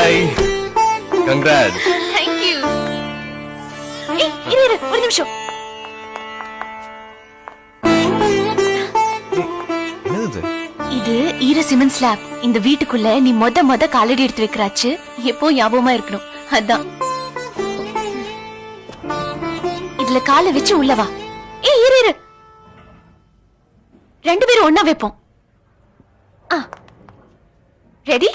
Hi congrats. Thank you. இரு ஒரு நிமிஷம். என்னது இது ஈர சிமெண்ட் ஸ்லாப். இந்த வீட்டுக்குள்ள நீ மொத காலடி எடுத்து வைக்கிறாச்சு எப்போ ஞாபகமா இருக்கணும். அதான் இதுல காலை வச்சு உள்ளவா. இரு ரெண்டு பேரும் ஒன்னா வைப்போம். ரெடி?